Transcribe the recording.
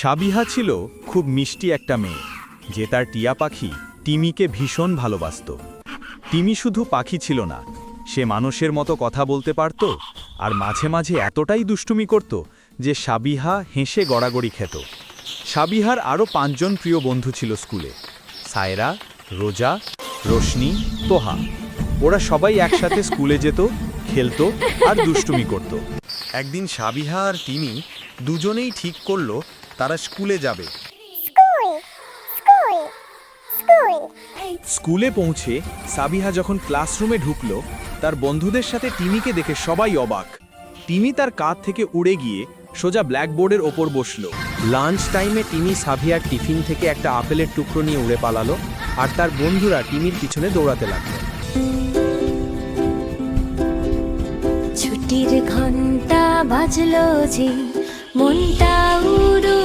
সাবিহা ছিল খুব মিষ্টি একটা মেয়ে, যে তার টিয়া পাখি টিমিকে ভীষণ ভালোবাসত। টিমি শুধু পাখি ছিল না, সে মানুষের মতো কথা বলতে পারত, আর মাঝে মাঝে এতটাই দুষ্টুমি করত যে সাবিহা হেসে গড়াগড়ি খেত। সাবিহার আরও 5 জন প্রিয় বন্ধু ছিল স্কুলে: সায়রা, রোজা, রোশনি, তোহা। ওরা সবাই একসাথে স্কুলে যেত, খেলতো আর দুষ্টুমি করত। একদিন সাবিহা আর টিমি দুজনেই ঠিক করলো তারা স্কুলে যাবে। স্কুলে পৌঁছে সাবিহা যখন ক্লাসরুমে ঢুকলো, তার বন্ধুদের সাথে টিমিকে দেখে সবাই অবাক। টিমি তার কাঁধ থেকে উড়ে গিয়ে সোজা ব্ল্যাকবোর্ডের ওপর বসলো। লাঞ্চ টাইমে টিমি সাবিহার টিফিন থেকে একটা আপেলের টুকরো নিয়ে উড়ে পালালো, আর তার বন্ধুরা টিমির পিছনে দৌড়াতে লাগলো। ছুটির ঘন্টা বাজলো যে, মনটা উড়ু